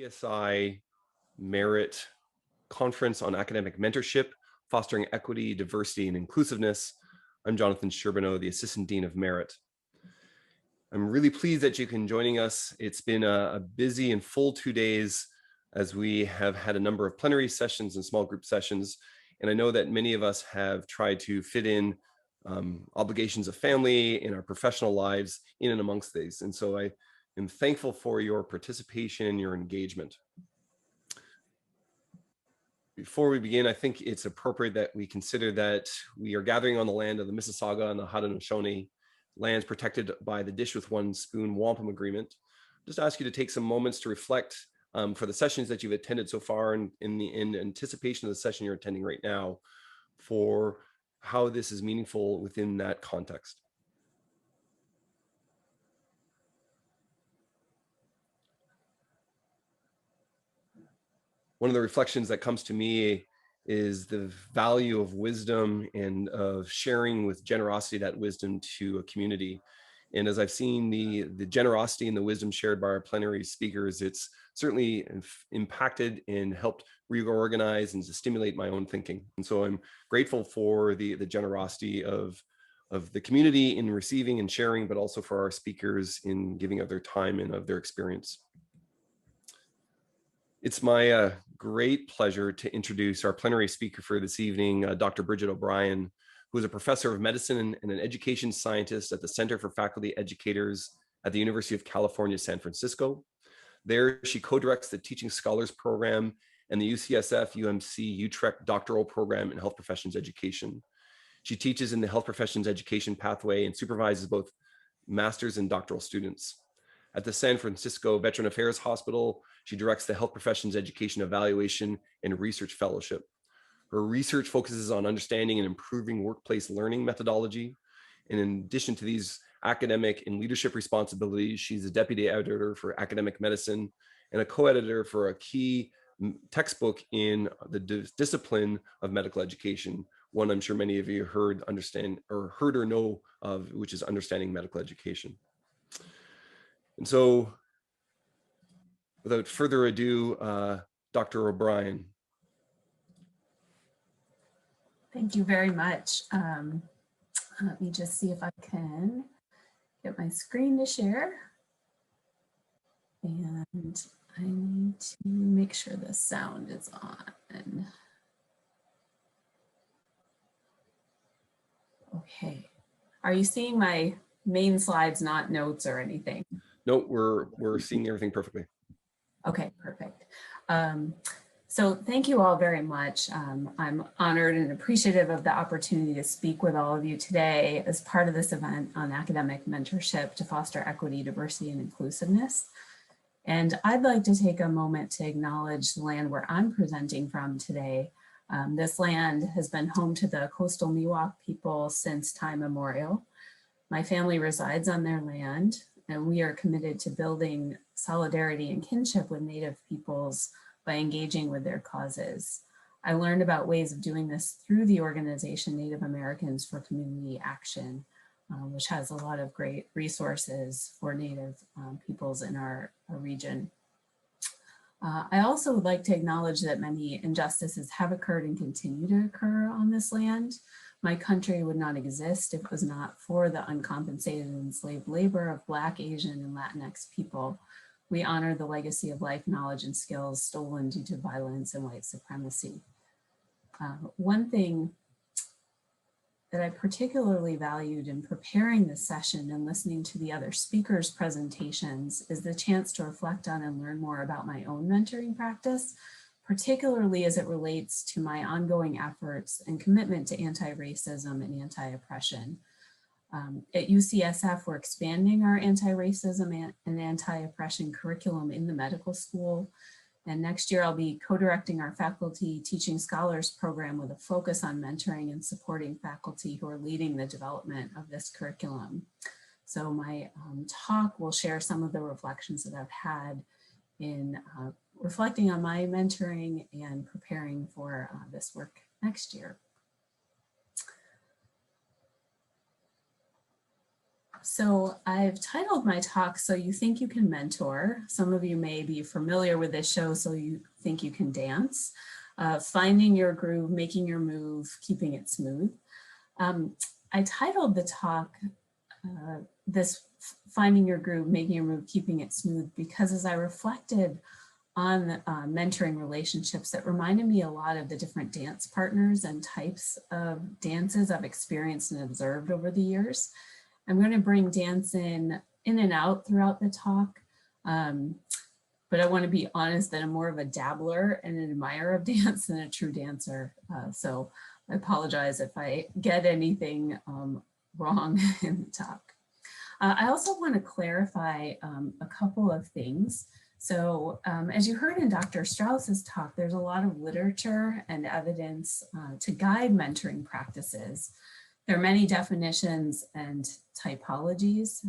PSI Merit Conference on Academic Mentorship, Fostering Equity, Diversity, and Inclusiveness. I'm Jonathan Sherbino, the Assistant Dean of Merit. I'm really pleased that you can join us. It's been a busy and full 2 days as we have had a number of plenary sessions and small group sessions. And I know that many of us have tried to fit in obligations of family in our professional lives in and amongst these. And so I am thankful for your participation and your engagement. Before we begin, I think it's appropriate that we consider that we are gathering on the land of the Mississauga and the Haudenosaunee, lands protected by the Dish with One Spoon Wampum Agreement. Just ask you to take some moments to reflect for the sessions that you've attended so far and in anticipation of the session you're attending right now for how this is meaningful within that context. One of the reflections that comes to me is the value of wisdom and of sharing with generosity that wisdom to a community. And as I've seen the generosity and the wisdom shared by our plenary speakers, it's certainly impacted and helped reorganize and to stimulate my own thinking. And so I'm grateful for the generosity of the community in receiving and sharing, but also for our speakers in giving of their time and of their experience. It's my great pleasure to introduce our plenary speaker for this evening, Dr. Bridget O'Brien, who is a professor of medicine and an education scientist at the Center for Faculty Educators at the University of California, San Francisco. There, she co-directs the Teaching Scholars Program and the UCSF UMC Utrecht Doctoral Program in Health Professions Education. She teaches in the Health Professions Education pathway and supervises both master's and doctoral students. At the San Francisco Veteran Affairs Hospital, she directs the Health Professions Education Evaluation and Research Fellowship. Her research focuses on understanding and improving workplace learning methodology. And in addition to these academic and leadership responsibilities, she's a deputy editor for academic medicine and a co-editor for a key textbook in the discipline of medical education, one I'm sure many of you heard or know of, which is Understanding Medical Education. And so, without further ado, Dr. O'Brien. Thank you very much. Let me just see if I can get my screen to share. And I need to make sure the sound is on. Okay. Are you seeing my main slides, not notes or anything? No, we're seeing everything perfectly. Okay, perfect. So thank you all very much. I'm honored and appreciative of the opportunity to speak with all of you today as part of this event on academic mentorship to foster equity, diversity, and inclusiveness. And I'd like to take a moment to acknowledge the land where I'm presenting from today. This land has been home to the coastal Miwok people since time immemorial. My family resides on their land, and we are committed to building solidarity and kinship with Native peoples by engaging with their causes. I learned about ways of doing this through the organization Native Americans for Community Action, which has a lot of great resources for Native peoples in our region. I also would like to acknowledge that many injustices have occurred and continue to occur on this land. My country would not exist if it was not for the uncompensated enslaved labor of Black, Asian, and Latinx people. We honor the legacy of life, knowledge, and skills stolen due to violence and white supremacy. One thing that I particularly valued in preparing this session and listening to the other speakers' presentations is the chance to reflect on and learn more about my own mentoring practice, particularly as it relates to my ongoing efforts and commitment to anti-racism and anti-oppression. At UCSF, we're expanding our anti-racism and anti-oppression curriculum in the medical school. And next year, I'll be co-directing our faculty teaching scholars program with a focus on mentoring and supporting faculty who are leading the development of this curriculum. So my talk will share some of the reflections that I've had in reflecting on my mentoring and preparing for this work next year. So I've titled my talk, So You Think You Can Mentor. Some of you may be familiar with this show, So You Think You Can Dance. Finding your groove, making your move, keeping it smooth. I titled the talk, this Finding Your Groove, Making Your Move, Keeping It Smooth, because as I reflected on mentoring relationships, it reminded me a lot of the different dance partners and types of dances I've experienced and observed over the years. I'm going to bring dance in and out throughout the talk, but I want to be honest that I'm more of a dabbler and an admirer of dance than a true dancer. So I apologize if I get anything wrong in the talk. I also want to clarify a couple of things. So as you heard in Dr. Strauss's talk, there's a lot of literature and evidence to guide mentoring practices. There are many definitions and typologies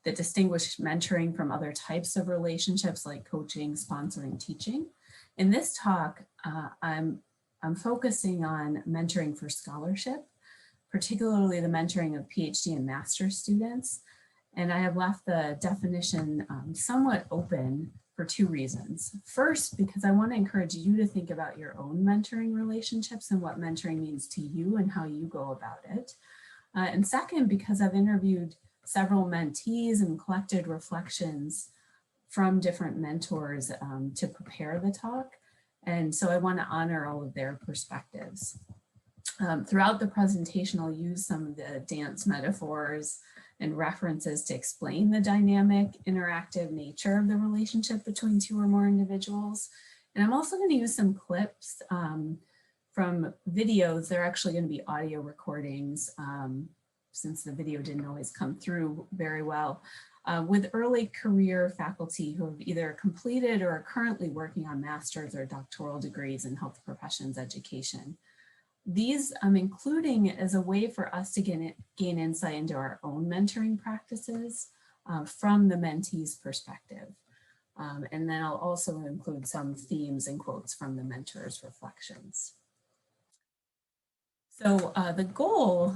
that distinguish mentoring from other types of relationships like coaching, sponsoring, teaching. In this talk, I'm focusing on mentoring for scholarship, particularly the mentoring of PhD and master's students. And I have left the definition somewhat open for two reasons. First, because I want to encourage you to think about your own mentoring relationships and what mentoring means to you and how you go about it. And second, because I've interviewed several mentees and collected reflections from different mentors to prepare the talk. And so I want to honor all of their perspectives. Throughout the presentation, I'll use some of the dance metaphors and references to explain the dynamic, interactive nature of the relationship between two or more individuals. And I'm also going to use some clips from videos. They're actually going to be audio recordings since the video didn't always come through very well, with early career faculty who have either completed or are currently working on master's or doctoral degrees in health professions education. These I'm including as a way for us to gain insight into our own mentoring practices from the mentee's perspective. And then I'll also include some themes and quotes from the mentor's reflections. So the goal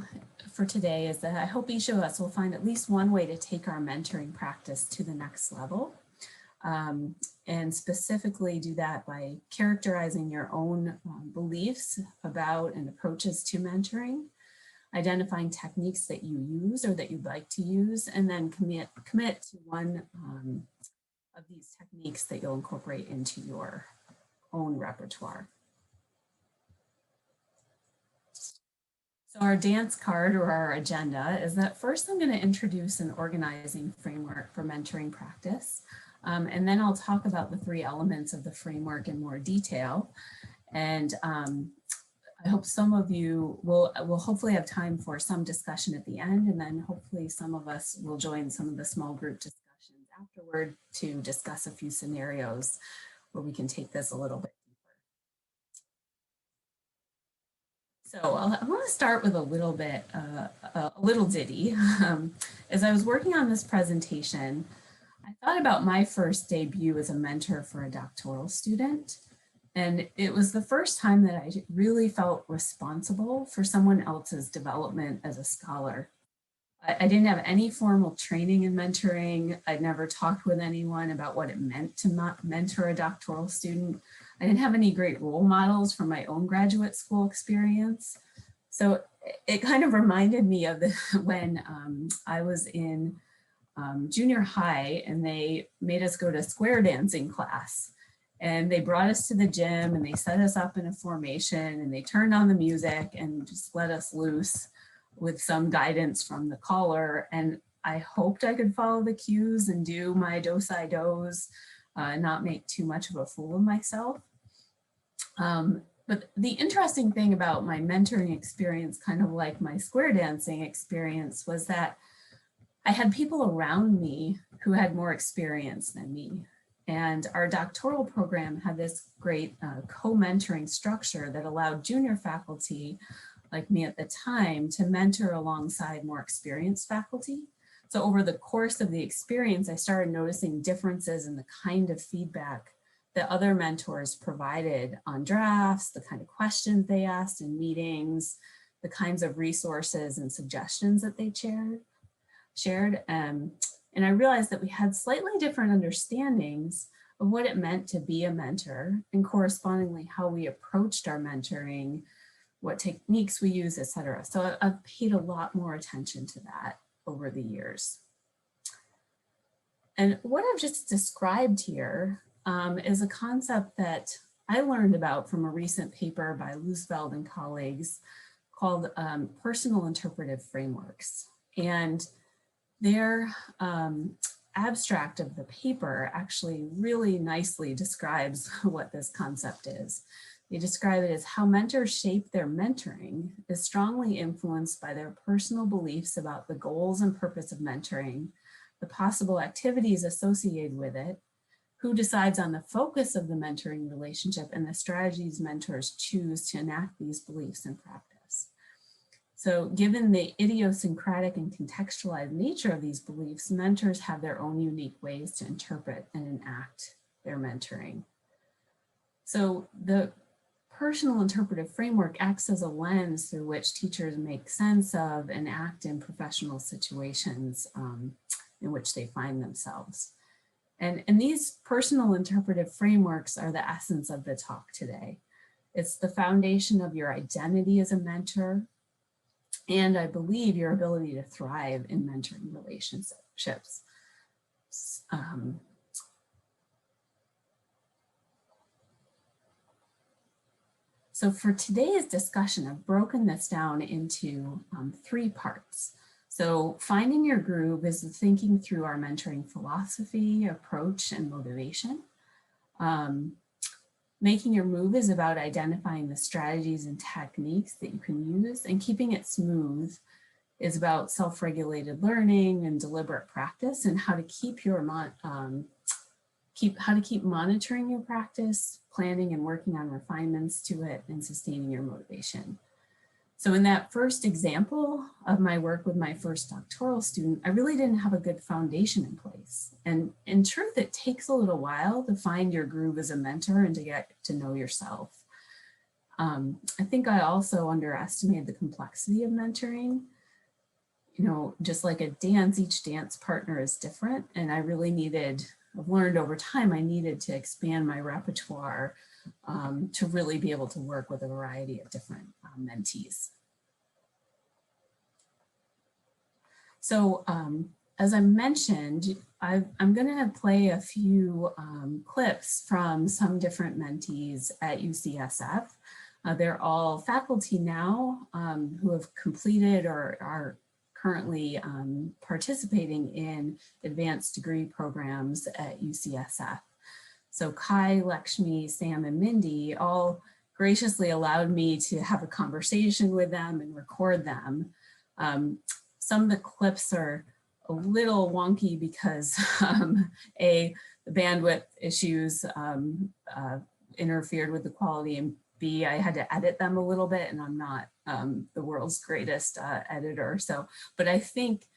for today is that I hope each of us will find at least one way to take our mentoring practice to the next level. And specifically do that by characterizing your own beliefs about and approaches to mentoring, identifying techniques that you use or that you'd like to use, and then commit to one of these techniques that you'll incorporate into your own repertoire. So our dance card or our agenda is that first I'm going to introduce an organizing framework for mentoring practice. And then I'll talk about the three elements of the framework in more detail. And I hope some of you will hopefully have time for some discussion at the end, and then hopefully some of us will join some of the small group discussions afterward to discuss a few scenarios where we can take this a little bit deeper. So I want to start with a little ditty. As I was working on this presentation, I thought about my first debut as a mentor for a doctoral student, and it was the first time that I really felt responsible for someone else's development as a scholar. I didn't have any formal training in mentoring. I'd never talked with anyone about what it meant to mentor a doctoral student. I didn't have any great role models from my own graduate school experience. So it kind of reminded me of when I was in junior high, and they made us go to square dancing class, and they brought us to the gym and they set us up in a formation and they turned on the music and just let us loose with some guidance from the caller. And I hoped I could follow the cues and do my do-si-dos, not make too much of a fool of myself. But the interesting thing about my mentoring experience, kind of like my square dancing experience, was that I had people around me who had more experience than me. And our doctoral program had this great co-mentoring structure that allowed junior faculty, like me at the time, to mentor alongside more experienced faculty. So over the course of the experience, I started noticing differences in the kind of feedback that other mentors provided on drafts, the kind of questions they asked in meetings, the kinds of resources and suggestions that they shared. shared. And I realized that we had slightly different understandings of what it meant to be a mentor, and correspondingly how we approached our mentoring, what techniques we use, etc. So I've paid a lot more attention to that over the years. And what I've just described here is a concept that I learned about from a recent paper by Loosveld and colleagues called personal interpretive frameworks. And their abstract of the paper actually really nicely describes what this concept is. They describe it as how mentors shape their mentoring is strongly influenced by their personal beliefs about the goals and purpose of mentoring, the possible activities associated with it, who decides on the focus of the mentoring relationship, and the strategies mentors choose to enact these beliefs in practice. So given the idiosyncratic and contextualized nature of these beliefs, mentors have their own unique ways to interpret and enact their mentoring. So the personal interpretive framework acts as a lens through which teachers make sense of and act in professional situations in which they find themselves. And these personal interpretive frameworks are the essence of the talk today. It's the foundation of your identity as a mentor, and I believe your ability to thrive in mentoring relationships. So for today's discussion, I've broken this down into 3 parts. So finding your groove is thinking through our mentoring philosophy, approach, and motivation. Making your move is about identifying the strategies and techniques that you can use, and keeping it smooth is about self-regulated learning and deliberate practice, and how to keep your keep monitoring your practice, planning and working on refinements to it, and sustaining your motivation. So in that first example of my work with my first doctoral student, I really didn't have a good foundation in place. And in truth, it takes a little while to find your groove as a mentor and to get to know yourself. I think I also underestimated the complexity of mentoring. You know, just like a dance, each dance partner is different. And I really I've learned over time, I needed to expand my repertoire to really be able to work with a variety of different mentees. So as I mentioned, I'm going to play a few clips from some different mentees at UCSF. They're all faculty now who have completed or are currently participating in advanced degree programs at UCSF. So Kai, Lakshmi, Sam, and Mindy all graciously allowed me to have a conversation with them and record them. Some of the clips are a little wonky because A, the bandwidth issues interfered with the quality, and B, I had to edit them a little bit, and I'm not the world's greatest editor. So, but I think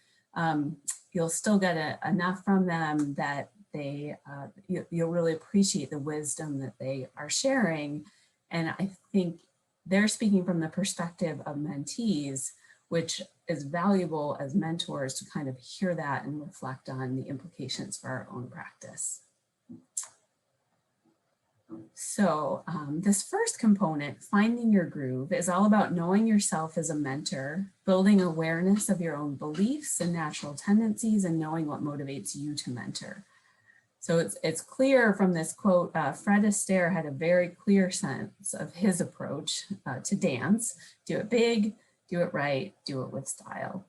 you'll still get enough from them that you'll really appreciate the wisdom that they are sharing. And I think they're speaking from the perspective of mentees, which is valuable as mentors to kind of hear that and reflect on the implications for our own practice. So this first component, finding your groove, is all about knowing yourself as a mentor, building awareness of your own beliefs and natural tendencies, and knowing what motivates you to mentor. So it's clear from this quote, Fred Astaire had a very clear sense of his approach to dance. Do it big, do it right, do it with style.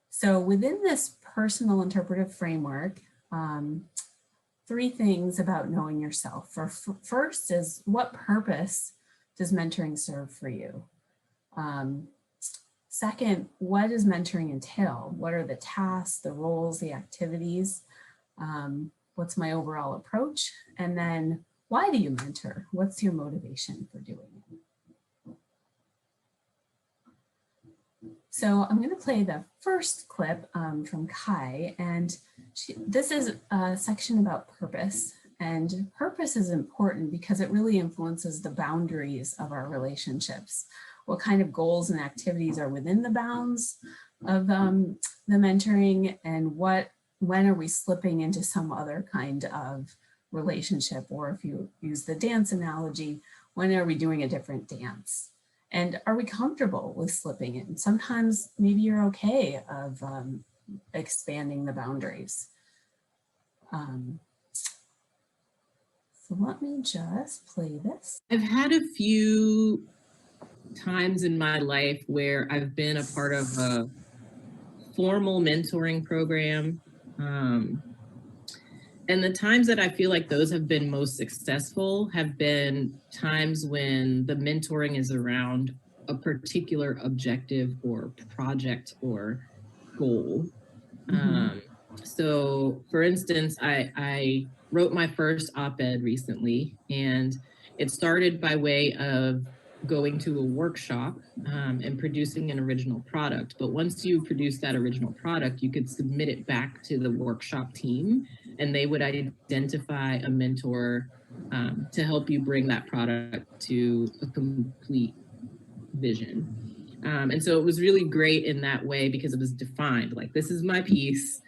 So within this personal interpretive framework, 3 things about knowing yourself. First is, what purpose does mentoring serve for you? Second, what does mentoring entail? What are the tasks, the roles, the activities? What's my overall approach? And then, why do you mentor? What's your motivation for doing it? So I'm going to play the first clip from Kai, and this is a section about purpose. And purpose is important because it really influences the boundaries of our relationships. what kind of goals and activities are within the bounds of the mentoring, and when are we slipping into some other kind of relationship, or if you use the dance analogy, when are we doing a different dance? And are we comfortable with slipping in? Sometimes maybe you're okay of expanding the boundaries. So let me just play this. I've had a few times in my life where I've been a part of a formal mentoring program. And the times that I feel like those have been most successful have been times when the mentoring is around a particular objective or project or goal. So for instance, I wrote my first op-ed recently, and it started by way of going to a workshop and producing an original product. But once you produce that original product, you could submit it back to the workshop team, and they would identify a mentor to help you bring that product to a complete vision. And so it was really great in that way because it was defined, like, this is my piece.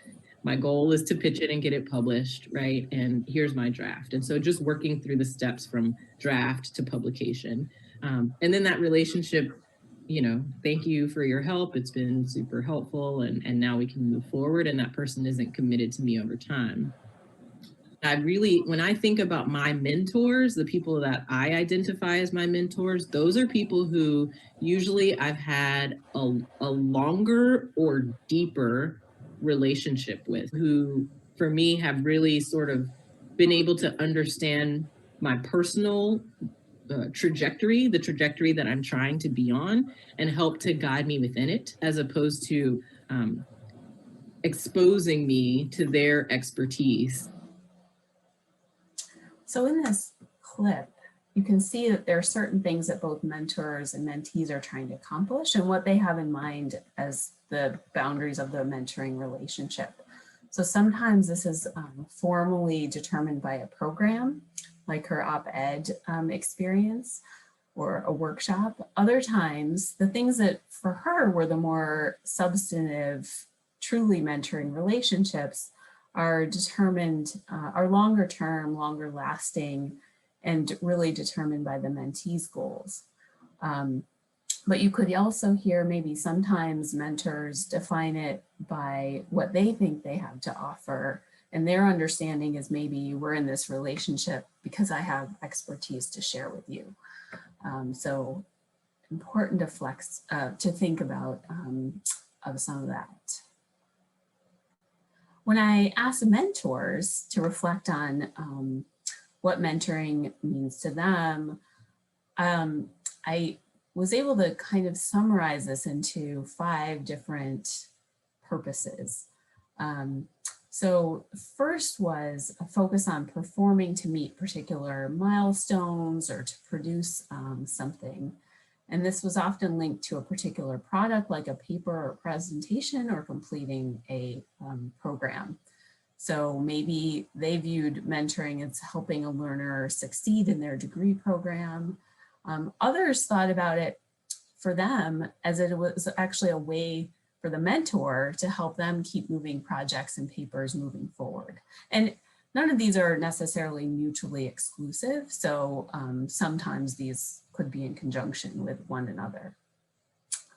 My goal is to pitch it and get it published, right? And here's my draft. And so just working through the steps from draft to publication. And then that relationship, you know, thank you for your help. It's been super helpful. And now we can move forward, and that person isn't committed to me over time. When I think about my mentors, the people that I identify as my mentors, those are people who usually I've had a longer or deeper relationship with, who for me have really sort of been able to understand my personal trajectory, the trajectory that I'm trying to be on, and help to guide me within it, as opposed to exposing me to their expertise. So in this clip, you can see that there are certain things that both mentors and mentees are trying to accomplish and what they have in mind as the boundaries of the mentoring relationship. So sometimes this is formally determined by a program, like her op-ed experience or a workshop. Other times, the things that for her were the more substantive, truly mentoring relationships are determined, are longer term, longer lasting, and really determined by the mentee's goals. But you could also hear maybe sometimes mentors define it by what they think they have to offer. And their understanding is maybe we're in this relationship because I have expertise to share with you. So important to think about of some of that. When I ask mentors to reflect on what mentoring means to them, I was able to kind of summarize this into 5 different purposes. So first was a focus on performing to meet particular milestones or to produce something. And this was often linked to a particular product, like a paper or presentation, or completing a program. So maybe they viewed mentoring as helping a learner succeed in their degree program. Others thought about it for them as it was actually a way for the mentor to help them keep moving projects and papers moving forward. And none of these are necessarily mutually exclusive. So sometimes these could be in conjunction with one another.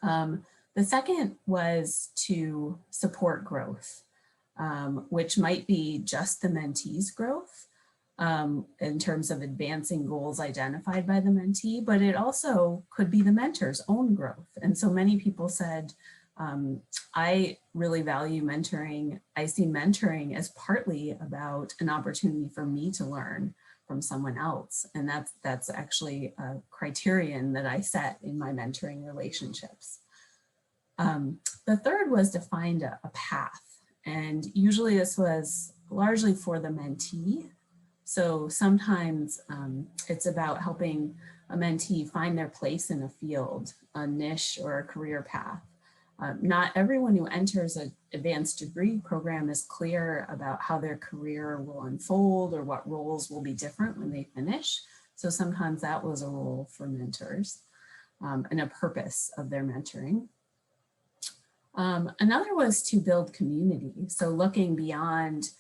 The second was to support growth, which might be just the mentee's growth in terms of advancing goals identified by the mentee, but it also could be the mentor's own growth. And so many people said, I really value mentoring. I see mentoring as partly about an opportunity for me to learn from someone else. And that's actually a criterion that I set in my mentoring relationships. The third was to find a path. And usually this was largely for the mentee. So sometimes it's about helping a mentee find their place in a field, a niche, or a career path. Not everyone who enters an advanced degree program is clear about how their career will unfold or what roles will be different when they finish. So sometimes that was a role for mentors. and a purpose of their mentoring. Another was to build community. So looking beyond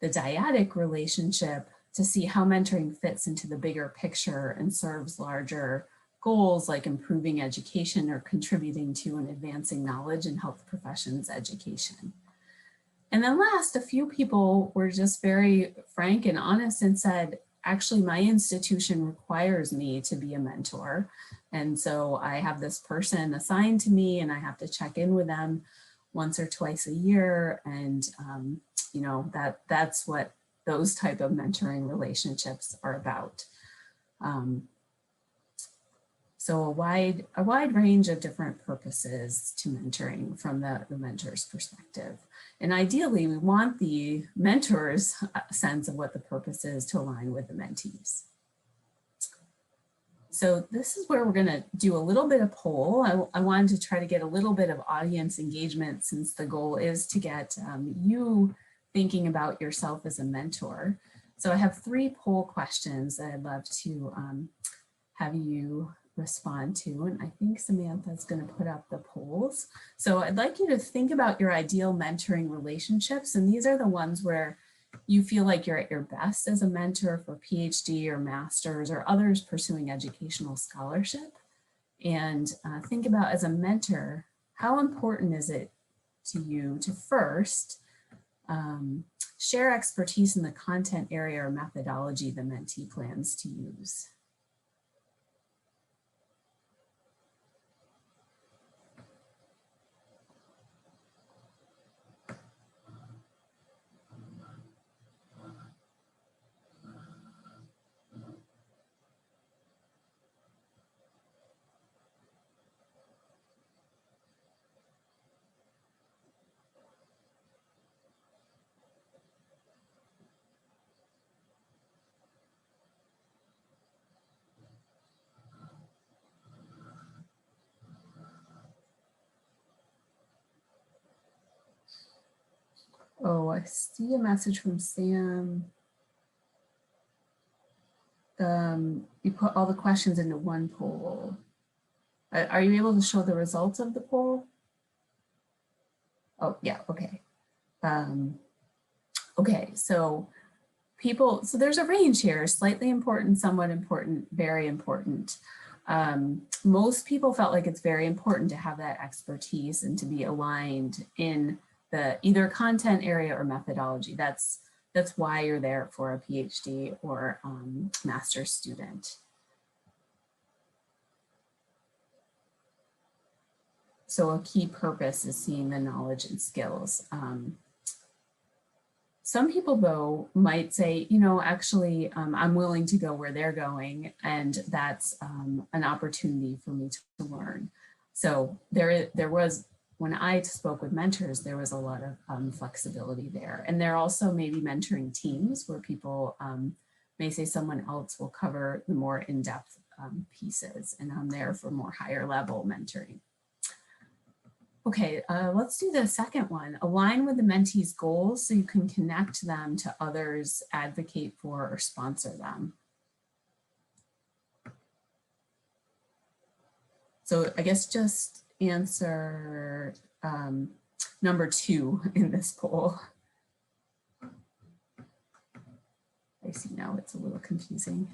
the dyadic relationship to see how mentoring fits into the bigger picture and serves larger goals like improving education or contributing to and advancing knowledge in health professions education. And then last, a few people were just very frank and honest and said, actually, my institution requires me to be a mentor. And so I have this person assigned to me and I have to check in with them once or twice a year. And, you know, that's what those type of mentoring relationships are about. So a wide range of different purposes to mentoring from the mentor's perspective. And ideally, we want the mentor's sense of what the purpose is to align with the mentees. So this is where we're going to do a little bit of poll. I wanted to try to get a little bit of audience engagement since the goal is to get you thinking about yourself as a mentor. So I have 3 poll questions that I'd love to have you respond to. And I think Samantha's going to put up the polls. So I'd like you to think about your ideal mentoring relationships. And these are the ones where you feel like you're at your best as a mentor for PhD or masters or others pursuing educational scholarship. And think about, as a mentor, how important is it to you to first share expertise in the content area or methodology the mentee plans to use? Oh, I see a message from Sam. You put all the questions into one poll. Are you able to show the results of the poll? Oh, yeah, okay. Okay, so so there's a range here: slightly important, somewhat important, very important. Most people felt like it's very important to have that expertise and to be aligned in the either content area or methodology. That's why you're there for a PhD or master's student. So a key purpose is seeing the knowledge and skills. Some people, though, might say, you know, actually, I'm willing to go where they're going, and that's an opportunity for me to learn. So there was, when I spoke with mentors, there was a lot of flexibility there. And there are also maybe mentoring teams where people may say someone else will cover the more in-depth pieces, and I'm there for more higher level mentoring. Okay, let's do the second one. Align with the mentee's goals so you can connect them to others, advocate for, or sponsor them. So I guess just answer number 2 in this poll. I see now it's a little confusing.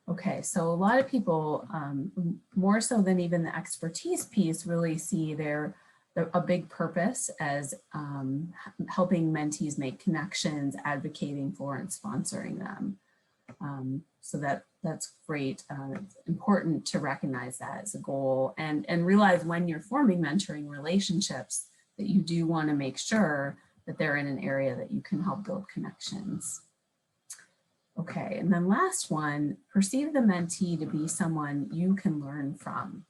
Okay, so a lot of people, more so than even the expertise piece, really see a big purpose as helping mentees make connections, advocating for and sponsoring them. So that's great. It's important to recognize that as a goal and realize when you're forming mentoring relationships that you do want to make sure that they're in an area that you can help build connections. Okay, and then last one, perceive the mentee to be someone you can learn from.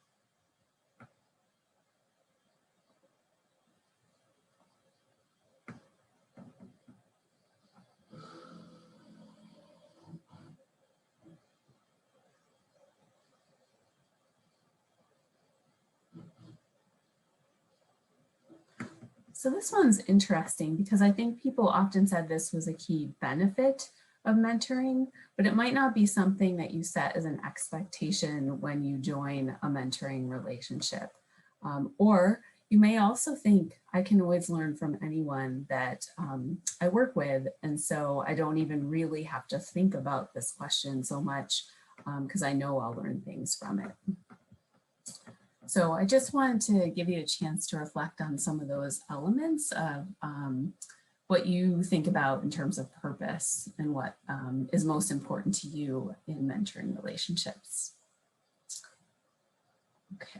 So this one's interesting because I think people often said this was a key benefit of mentoring, but it might not be something that you set as an expectation when you join a mentoring relationship. Or you may also think, I can always learn from anyone that I work with, and so I don't even really have to think about this question so much because I know I'll learn things from it. So I just wanted to give you a chance to reflect on some of those elements of what you think about in terms of purpose and what is most important to you in mentoring relationships. Okay.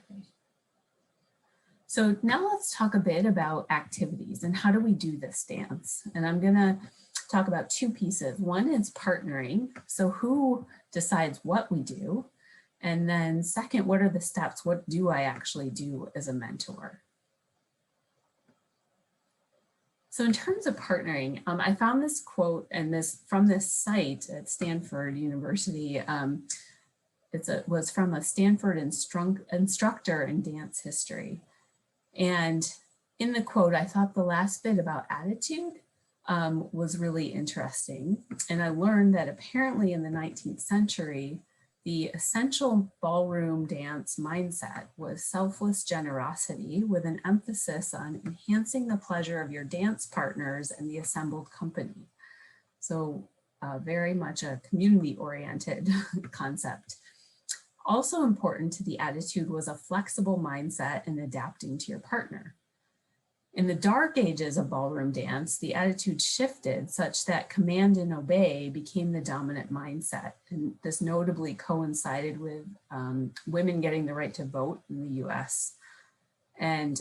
So now let's talk a bit about activities and how do we do this dance? And I'm gonna talk about two pieces. One is partnering. So who decides what we do? And then second, what are the steps? What do I actually do as a mentor? So in terms of partnering, I found this quote and this from this site at Stanford University. It was from a Stanford instructor in dance history. And in the quote, I thought the last bit about attitude was really interesting. And I learned that apparently in the 19th century, the essential ballroom dance mindset was selfless generosity with an emphasis on enhancing the pleasure of your dance partners and the assembled company. So very much a community-oriented concept. Also important to the attitude was a flexible mindset in adapting to your partner. In the dark ages of ballroom dance, the attitude shifted such that command and obey became the dominant mindset. And this notably coincided with women getting the right to vote in the US. And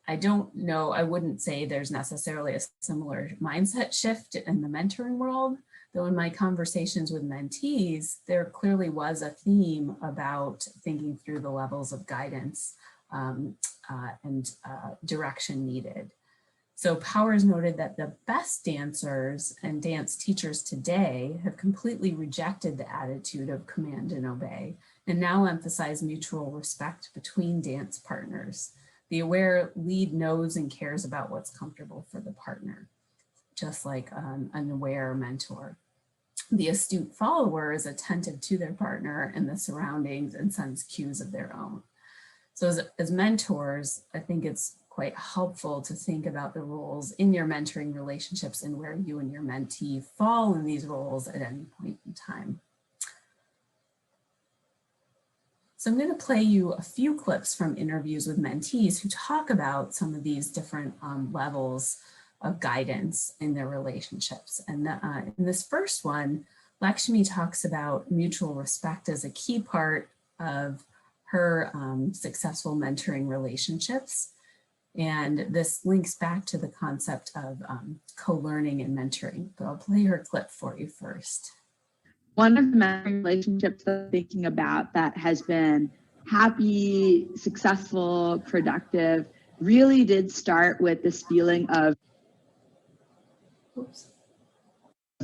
I don't know, I wouldn't say there's necessarily a similar mindset shift in the mentoring world, though in my conversations with mentees, there clearly was a theme about thinking through the levels of guidance and direction needed. So Powers noted that the best dancers and dance teachers today have completely rejected the attitude of command and obey and now emphasize mutual respect between dance partners. The aware lead knows and cares about what's comfortable for the partner, just like an aware mentor. The astute follower is attentive to their partner and the surroundings and sends cues of their own. So as mentors, I think it's quite helpful to think about the roles in your mentoring relationships and where you and your mentee fall in these roles at any point in time. So I'm going to play you a few clips from interviews with mentees who talk about some of these different levels of guidance in their relationships. And in this first one, Lakshmi talks about mutual respect as a key part of her successful mentoring relationships. And this links back to the concept of co-learning and mentoring, but I'll play her clip for you first. One of the mentoring relationships that I'm thinking about that has been happy, successful, productive, really did start with this feeling of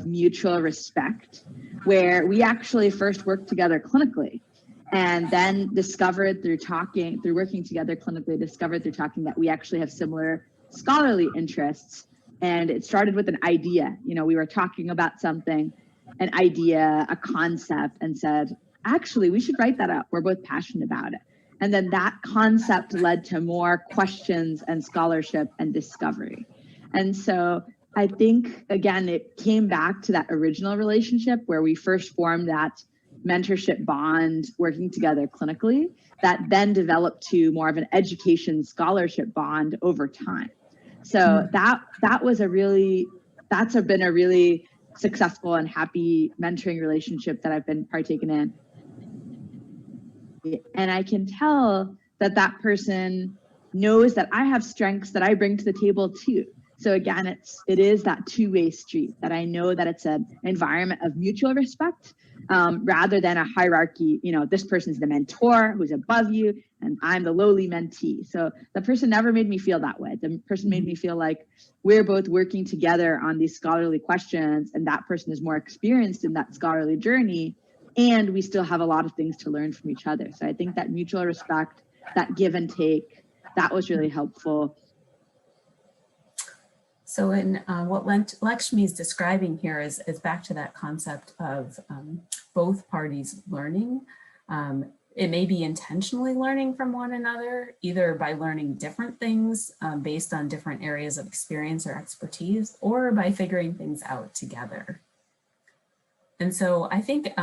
mutual respect, where we actually first worked together clinically and then discovered through working together clinically, discovered through talking that we actually have similar scholarly interests. And it started with an idea. You know, we were talking about something, an idea, a concept, and said, actually, we should write that up. We're both passionate about it. And then that concept led to more questions and scholarship and discovery. And so I think, again, it came back to that original relationship where we first formed that mentorship bond working together clinically that then developed to more of an education scholarship bond over time. So that's been a really successful and happy mentoring relationship that I've been partaking in. And I can tell that that person knows that I have strengths that I bring to the table too. So again, it is that two-way street that I know that it's an environment of mutual respect rather than a hierarchy. You know, this person's the mentor who's above you and I'm the lowly mentee. So the person never made me feel that way. The person made me feel like we're both working together on these scholarly questions and that person is more experienced in that scholarly journey and we still have a lot of things to learn from each other. So I think that mutual respect, that give and take, that was really helpful. So in what Lakshmi is describing here is back to that concept of both parties learning. It may be intentionally learning from one another, either by learning different things based on different areas of experience or expertise, or by figuring things out together. And so I think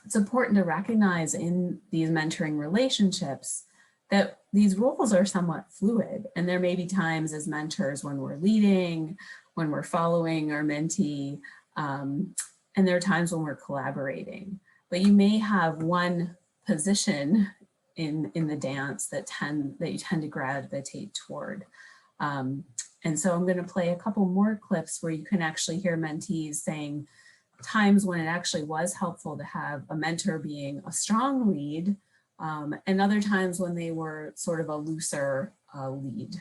it's important to recognize in these mentoring relationships that these roles are somewhat fluid. And there may be times as mentors when we're leading, when we're following our mentee, and there are times when we're collaborating. But you may have one position in the dance that you tend to gravitate toward. And so I'm going to play a couple more clips where you can actually hear mentees saying times when it actually was helpful to have a mentor being a strong lead, and other times when they were sort of a looser lead.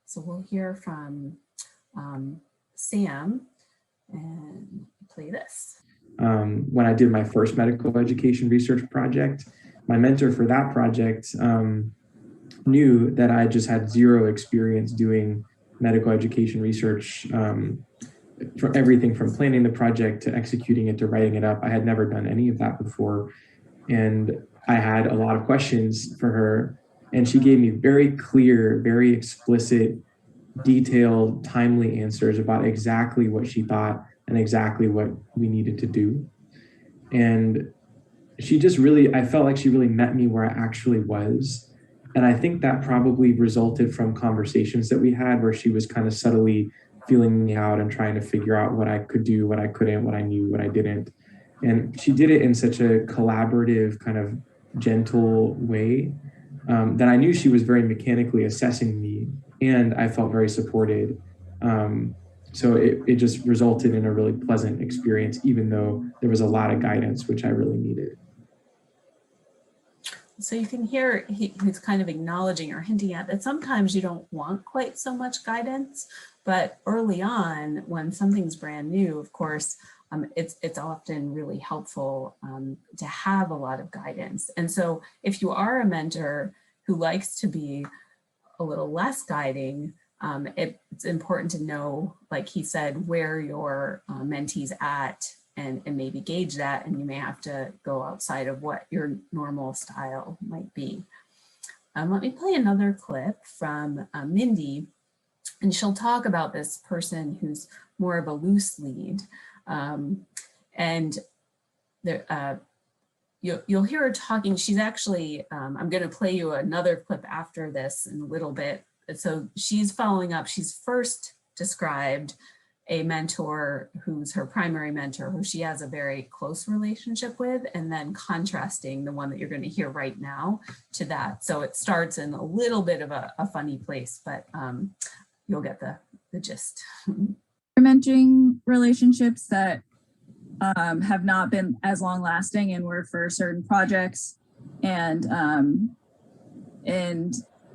So we'll hear from Sam and play this. When I did my first medical education research project, my mentor for that project knew that I just had zero experience doing medical education research, for everything from planning the project to executing it to writing it up. I had never done any of that before. And I had a lot of questions for her, and she gave me very clear, very explicit, detailed, timely answers about exactly what she thought and exactly what we needed to do. And she just really, I felt like she really met me where I actually was. And I think that probably resulted from conversations that we had where she was kind of subtly feeling me out and trying to figure out what I could do, what I couldn't, what I knew, what I didn't. And she did it in such a collaborative, kind of gentle way that I knew she was very mechanically assessing me, and I felt very supported. So it just resulted in a really pleasant experience, even though there was a lot of guidance, which I really needed. So you can hear he's kind of acknowledging or hinting at that sometimes you don't want quite so much guidance, but early on when something's brand new, of course, it's often really helpful to have a lot of guidance. And so if you are a mentor who likes to be a little less guiding, it's important to know, like he said, where your mentee's at and maybe gauge that, and you may have to go outside of what your normal style might be. Let me play another clip from Mindy, and she'll talk about this person who's more of a loose lead. And there, you'll hear her talking. She's actually, I'm going to play you another clip after this in a little bit. So she's following up. She's first described a mentor who's her primary mentor, who she has a very close relationship with, and then contrasting the one that you're going to hear right now to that. So it starts in a little bit of a funny place, but you'll get the gist. Mentoring relationships that have not been as long lasting and were for certain projects, and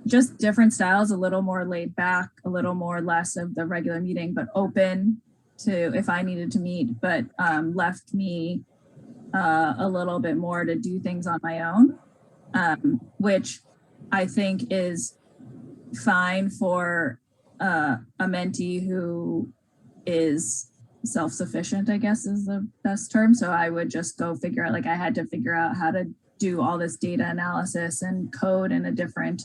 just different styles, a little more laid back, a little more less of the regular meeting, but open to if I needed to meet, but left me a little bit more to do things on my own, which I think is fine for a mentee who is self-sufficient, I guess is the best term. So I would just go figure out, like I had to figure out how to do all this data analysis and code in a different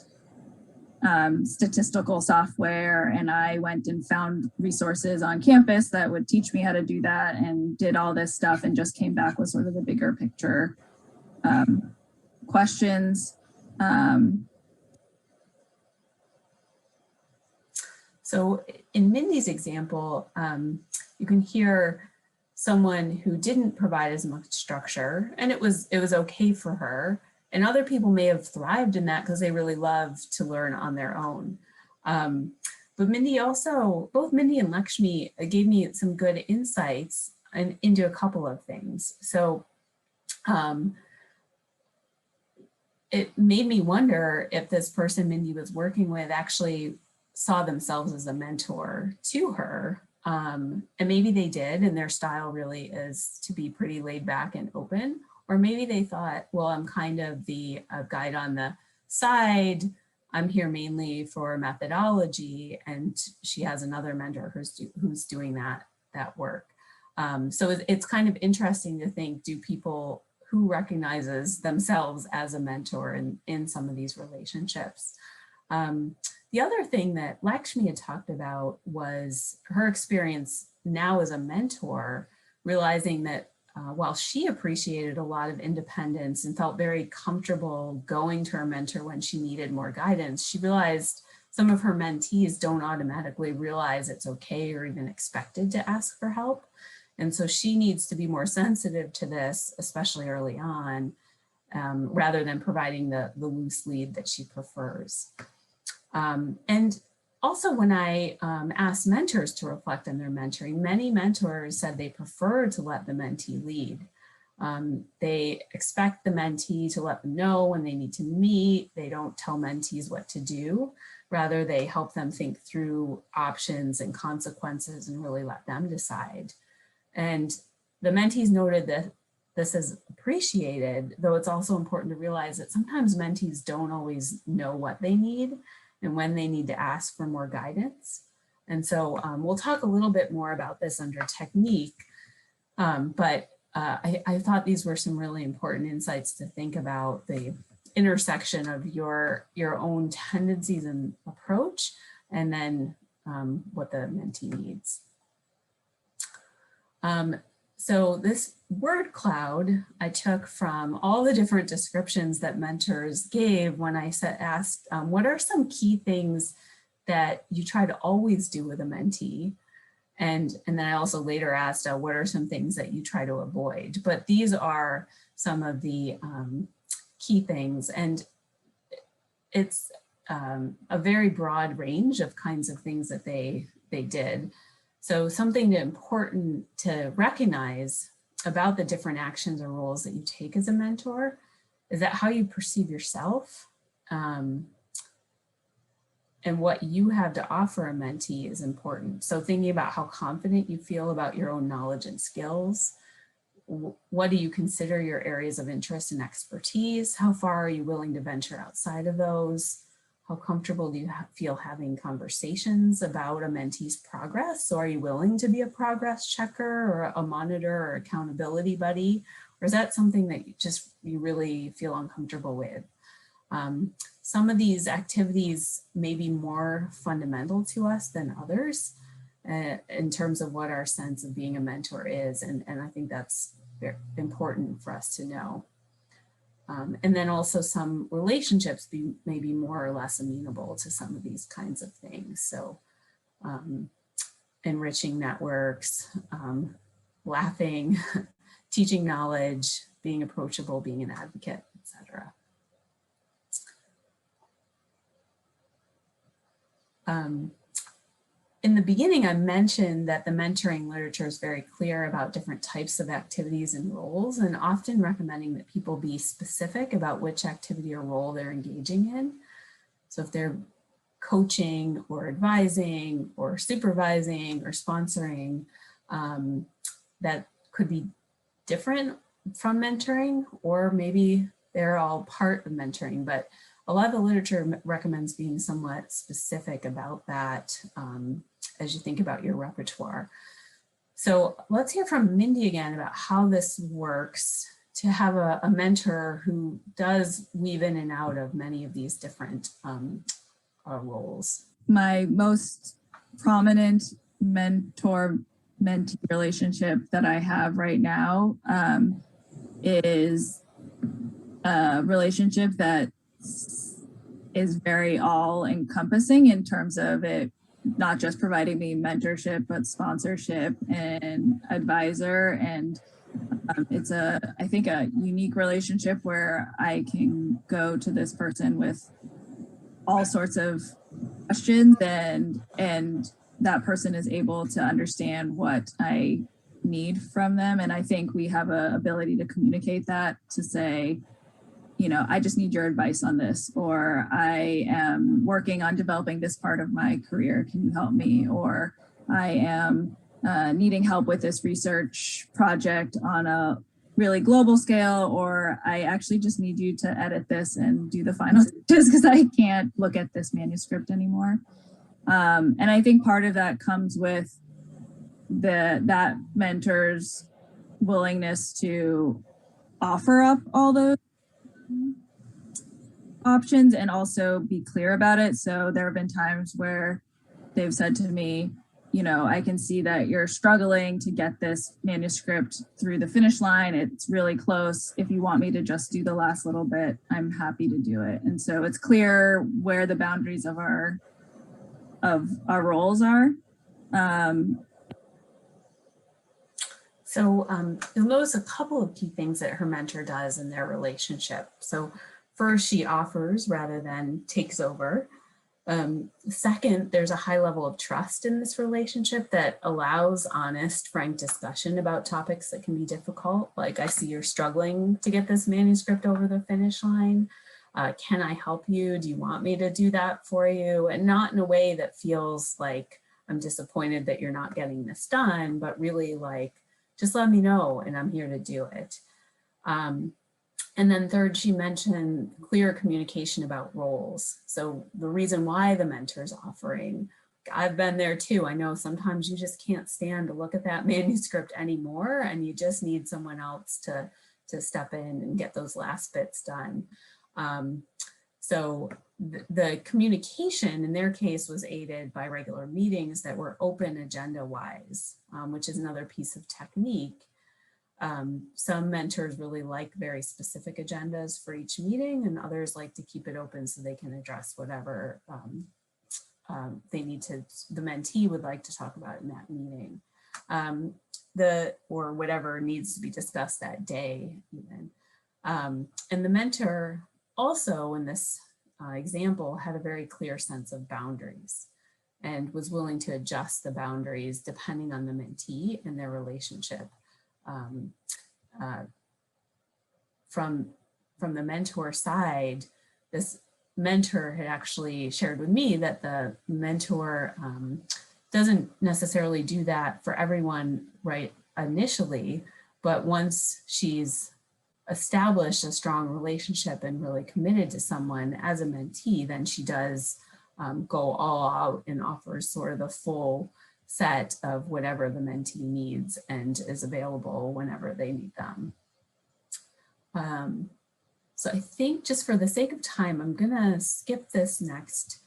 statistical software. And I went and found resources on campus that would teach me how to do that and did all this stuff and just came back with sort of the bigger picture questions. So in Mindy's example, you can hear someone who didn't provide as much structure, and it was okay for her. And other people may have thrived in that because they really love to learn on their own. But Mindy also, both Mindy and Lakshmi gave me some good insights into a couple of things. So it made me wonder if this person Mindy was working with actually saw themselves as a mentor to her. And maybe they did, and their style really is to be pretty laid back and open. Or maybe they thought, well, I'm kind of the guide on the side, I'm here mainly for methodology, and she has another mentor who's doing that work. So it's kind of interesting to think, do people who recognizes themselves as a mentor in some of these relationships? The other thing that Lakshmi had talked about was her experience now as a mentor, realizing that while she appreciated a lot of independence and felt very comfortable going to her mentor when she needed more guidance, she realized some of her mentees don't automatically realize it's okay or even expected to ask for help. And so she needs to be more sensitive to this, especially early on, rather than providing the loose lead that she prefers. And also, when I asked mentors to reflect on their mentoring, many mentors said they prefer to let the mentee lead. They expect the mentee to let them know when they need to meet. They don't tell mentees what to do. Rather, they help them think through options and consequences and really let them decide. And the mentees noted that this is appreciated, though it's also important to realize that sometimes mentees don't always know what they need and when they need to ask for more guidance. And so we'll talk a little bit more about this under technique, but I thought these were some really important insights to think about the intersection of your own tendencies and approach, and then what the mentee needs. So this word cloud I took from all the different descriptions that mentors gave when I asked, what are some key things that you try to always do with a mentee? And then I also later asked, what are some things that you try to avoid? But these are some of the key things. And it's a very broad range of kinds of things that they did. So something important to recognize about the different actions or roles that you take as a mentor is that how you perceive yourself and what you have to offer a mentee is important. So thinking about how confident you feel about your own knowledge and skills. What do you consider your areas of interest and expertise? How far are you willing to venture outside of those? How comfortable do you feel having conversations about a mentee's progress? So are you willing to be a progress checker or a monitor or accountability buddy? Or is that something that you really feel uncomfortable with? Some of these activities may be more fundamental to us than others in terms of what our sense of being a mentor is. And I think that's very important for us to know. And then also some relationships may be more or less amenable to some of these kinds of things. So enriching networks, laughing, teaching knowledge, being approachable, being an advocate, etc. In the beginning, I mentioned that the mentoring literature is very clear about different types of activities and roles, and often recommending that people be specific about which activity or role they're engaging in. So if they're coaching or advising or supervising or sponsoring, that could be different from mentoring, or maybe they're all part of mentoring, but a lot of the literature recommends being somewhat specific about that as you think about your repertoire. So let's hear from Mindy again about how this works to have a mentor who does weave in and out of many of these different roles. My most prominent mentor-mentee relationship that I have right now is a relationship that is very all-encompassing in terms of it not just providing me mentorship, but sponsorship and advisor. And it's I think a unique relationship where I can go to this person with all sorts of questions, and that person is able to understand what I need from them. And I think we have an ability to communicate that, to say, you know, I just need your advice on this, or I am working on developing this part of my career. Can you help me? Or I am needing help with this research project on a really global scale, or I actually just need you to edit this and do the final just because I can't look at this manuscript anymore. And I think part of that comes with that mentor's willingness to offer up all those options and also be clear about it. So there have been times where they've said to me, you know, I can see that you're struggling to get this manuscript through the finish line. It's really close. If you want me to just do the last little bit, I'm happy to do it. And so it's clear where the boundaries of our roles are. You'll notice a couple of key things that her mentor does in their relationship. So first, she offers rather than takes over. Second, there's a high level of trust in this relationship that allows honest, frank discussion about topics that can be difficult. Like, I see you're struggling to get this manuscript over the finish line. Can I help you? Do you want me to do that for you? And not in a way that feels like I'm disappointed that you're not getting this done, but really like, just let me know and I'm here to do it. And then third, she mentioned clear communication about roles. So the reason why the mentor's offering, I've been there too. I know sometimes you just can't stand to look at that manuscript anymore and you just need someone else to step in and get those last bits done. So the communication in their case was aided by regular meetings that were open agenda-wise, which is another piece of technique. Some mentors really like very specific agendas for each meeting, and others like to keep it open so they can address whatever they need to, the mentee would like to talk about in that meeting, or whatever needs to be discussed that day even. And the mentor also in this example had a very clear sense of boundaries and was willing to adjust the boundaries depending on the mentee and their relationship. From the mentor side, this mentor had actually shared with me that the mentor doesn't necessarily do that for everyone right initially, but once she's established a strong relationship and really committed to someone as a mentee, then she does go all out and offers sort of the full set of whatever the mentee needs and is available whenever they need them. So I think just for the sake of time, I'm gonna skip this next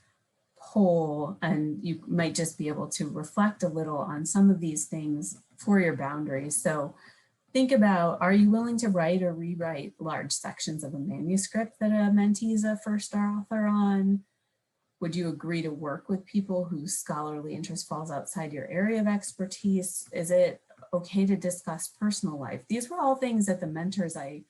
poll and you might just be able to reflect a little on some of these things for your boundaries. So think about, are you willing to write or rewrite large sections of a manuscript that a mentee is a first author on? Would you agree to work with people whose scholarly interest falls outside your area of expertise? Is it okay to discuss personal life? These were all things that the mentors I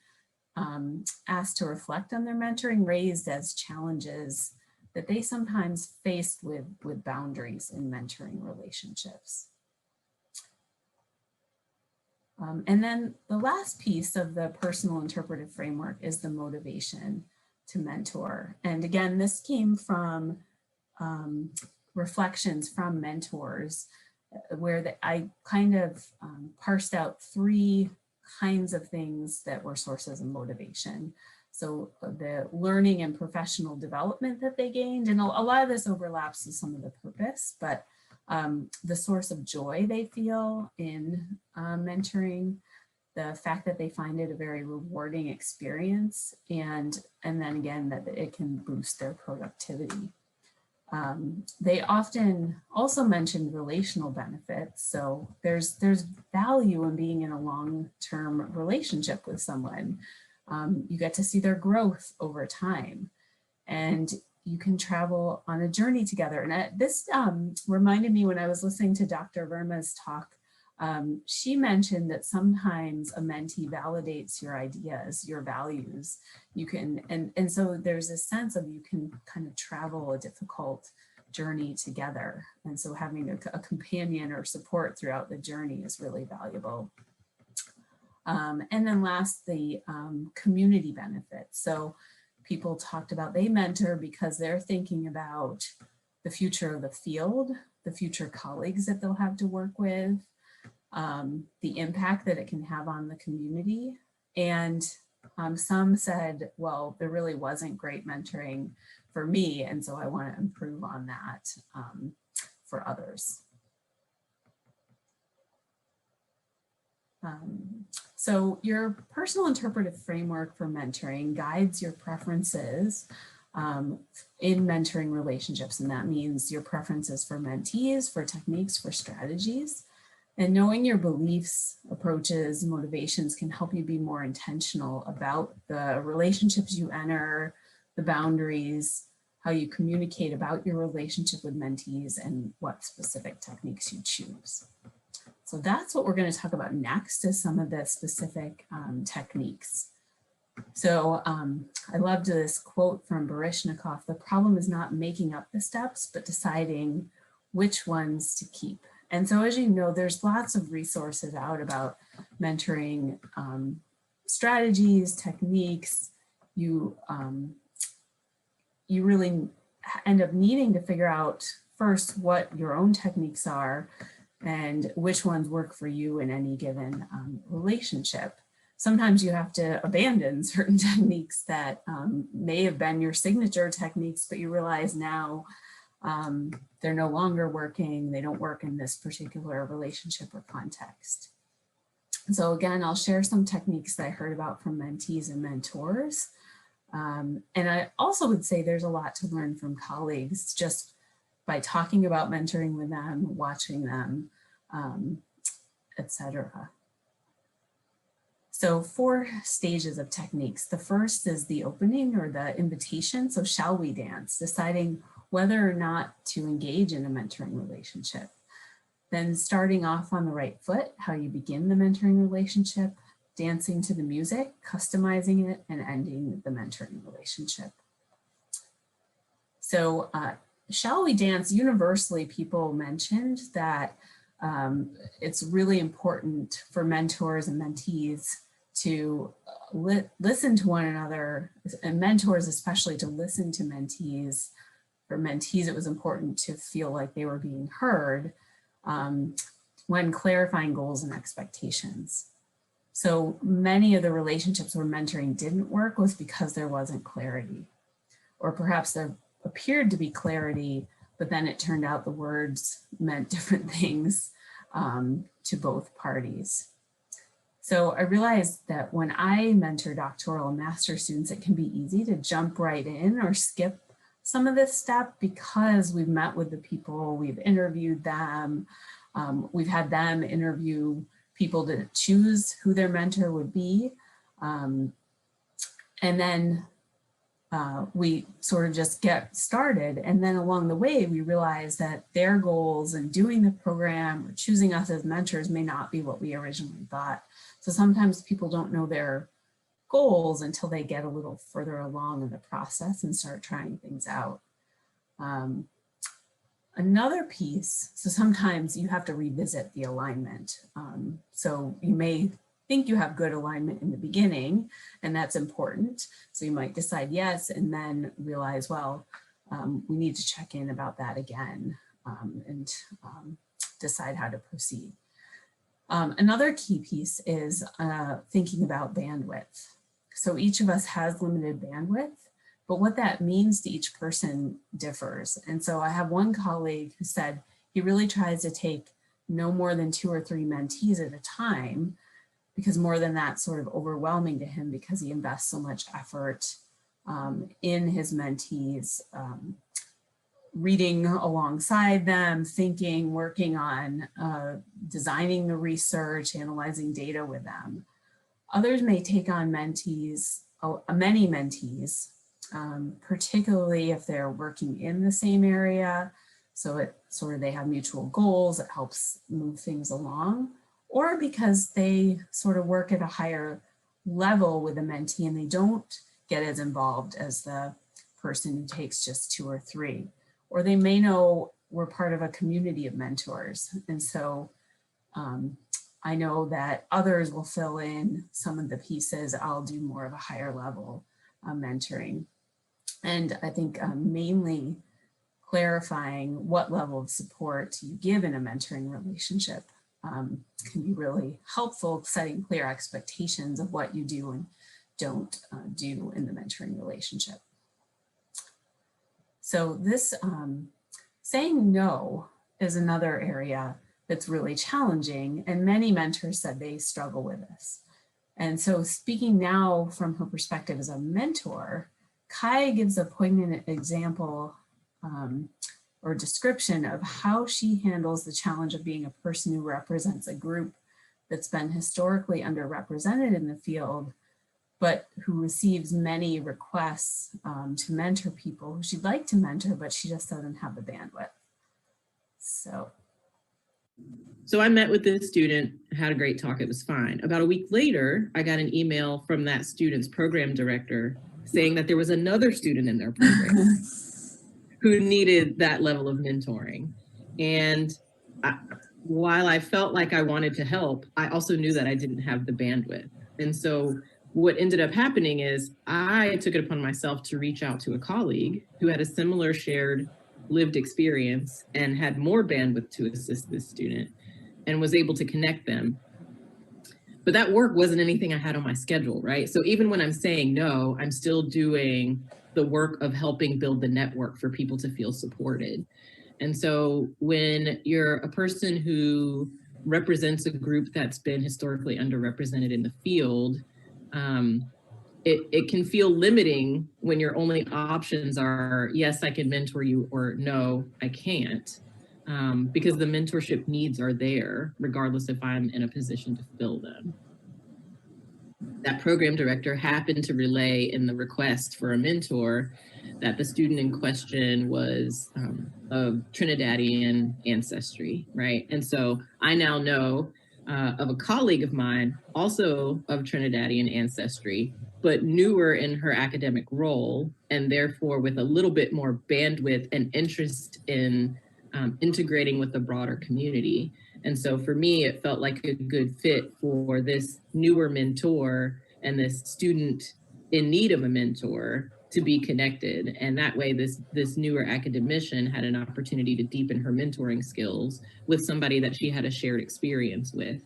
asked to reflect on their mentoring raised as challenges that they sometimes faced with boundaries in mentoring relationships. And then the last piece of the personal interpretive framework is the motivation to mentor. And again, this came from reflections from mentors where I kind of parsed out three kinds of things that were sources of motivation. So the learning and professional development that they gained, and a lot of this overlaps with some of the purpose, but the source of joy they feel in mentoring, the fact that they find it a very rewarding experience, and then again, that it can boost their productivity. They often also mentioned relational benefits. So there's value in being in a long-term relationship with someone. You get to see their growth over time, and you can travel on a journey together. And this reminded me when I was listening to Dr. Verma's talk. She mentioned that sometimes a mentee validates your ideas, your values. You can, and so there's a sense of you can kind of travel a difficult journey together. And so having a companion or support throughout the journey is really valuable. And then last, the community benefits. So people talked about they mentor because they're thinking about the future of the field, the future colleagues that they'll have to work with, the impact that it can have on the community, And some said, well, there really wasn't great mentoring for me, and so I want to improve on that for others. So your personal interpretive framework for mentoring guides your preferences in mentoring relationships. And that means your preferences for mentees, for techniques, for strategies. And knowing your beliefs, approaches, motivations can help you be more intentional about the relationships you enter, the boundaries, how you communicate about your relationship with mentees, and what specific techniques you choose. So that's what we're going to talk about next, is some of the specific techniques. So I loved this quote from Baryshnikov: "The problem is not making up the steps, but deciding which ones to keep." And so, as you know, there's lots of resources out about mentoring strategies, techniques. You really end up needing to figure out first what your own techniques are and which ones work for you in any given relationship. Sometimes you have to abandon certain techniques that may have been your signature techniques, but you realize now they're no longer working. They don't work in this particular relationship or context. So again, I'll share some techniques that I heard about from mentees and mentors. And I also would say there's a lot to learn from colleagues just by talking about mentoring with them, watching them, etc. So 4 stages of techniques. The first is the opening or the invitation. So shall we dance? Deciding whether or not to engage in a mentoring relationship. Then starting off on the right foot, how you begin the mentoring relationship, dancing to the music, customizing it, and ending the mentoring relationship. So shall we dance? Universally, people mentioned that it's really important for mentors and mentees to listen to one another, and mentors especially to listen to mentees. For mentees, it was important to feel like they were being heard when clarifying goals and expectations. So many of the relationships where mentoring didn't work was because there wasn't clarity, or perhaps there appeared to be clarity, but then it turned out the words meant different things to both parties. So I realized that when I mentor doctoral and master students, it can be easy to jump right in or skip some of this step because we've met with the people, we've interviewed them, we've had them interview people to choose who their mentor would be. And then we sort of just get started. And then along the way, we realize that their goals and doing the program or choosing us as mentors may not be what we originally thought. So sometimes people don't know their goals until they get a little further along in the process and start trying things out. Another piece, so sometimes you have to revisit the alignment. So you may think you have good alignment in the beginning, and that's important. So you might decide yes, and then realize, well, we need to check in about that again and decide how to proceed. Another key piece is thinking about bandwidth. So each of us has limited bandwidth, but what that means to each person differs. And so I have one colleague who said he really tries to take no more than 2 or 3 mentees at a time, because more than that's sort of overwhelming to him because he invests so much effort in his mentees, reading alongside them, thinking, working on designing the research, analyzing data with them. Others may take on mentees, many mentees, particularly if they're working in the same area. So it sort of, they have mutual goals, it helps move things along, or because they sort of work at a higher level with a mentee and they don't get as involved as the person who takes just 2 or 3. Or they may know we're part of a community of mentors. And so I know that others will fill in some of the pieces. I'll do more of a higher level mentoring. And I think mainly clarifying what level of support you give in a mentoring relationship can be really helpful, setting clear expectations of what you do and don't do in the mentoring relationship. So this saying no is another area that's really challenging, and many mentors said they struggle with this. And so speaking now from her perspective as a mentor, Kai gives a poignant example or description of how she handles the challenge of being a person who represents a group that's been historically underrepresented in the field, but who receives many requests to mentor people who she'd like to mentor, but she just doesn't have the bandwidth. So I met with this student, had a great talk, it was fine. About a week later, I got an email from that student's program director saying that there was another student in their program who needed that level of mentoring. And while I felt like I wanted to help, I also knew that I didn't have the bandwidth. And so what ended up happening is I took it upon myself to reach out to a colleague who had a similar shared lived experience and had more bandwidth to assist this student and was able to connect them. But that work wasn't anything I had on my schedule, right? So even when I'm saying no, I'm still doing the work of helping build the network for people to feel supported. And so when you're a person who represents a group that's been historically underrepresented in the field, it can feel limiting when your only options are, yes, I can mentor you, or no, I can't, because the mentorship needs are there, regardless if I'm in a position to fill them. That program director happened to relay in the request for a mentor that the student in question was of Trinidadian ancestry, right? And so I now know of a colleague of mine, also of Trinidadian ancestry, but newer in her academic role, and therefore with a little bit more bandwidth and interest in integrating with the broader community. And so for me, it felt like a good fit for this newer mentor and this student in need of a mentor to be connected. And that way, this newer academician had an opportunity to deepen her mentoring skills with somebody that she had a shared experience with.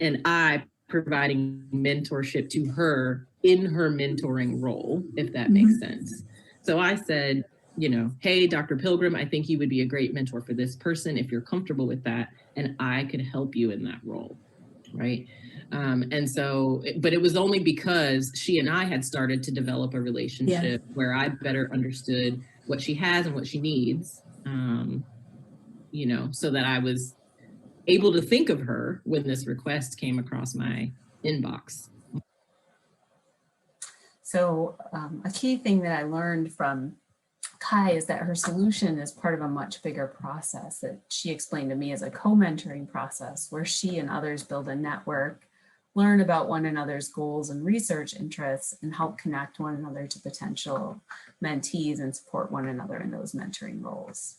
And I providing mentorship to her in her mentoring role, if that makes sense. So I said, you know, hey, Dr. Pilgrim, I think you would be a great mentor for this person if you're comfortable with that, and I could help you in that role, right? And so, but it was only because she and I had started to develop a relationship where I better understood what she has and what she needs, you know, so that I was able to think of her when this request came across my inbox. So a key thing that I learned from Kai is that her solution is part of a much bigger process that she explained to me as a co-mentoring process where she and others build a network, learn about one another's goals and research interests, and help connect one another to potential mentees and support one another in those mentoring roles.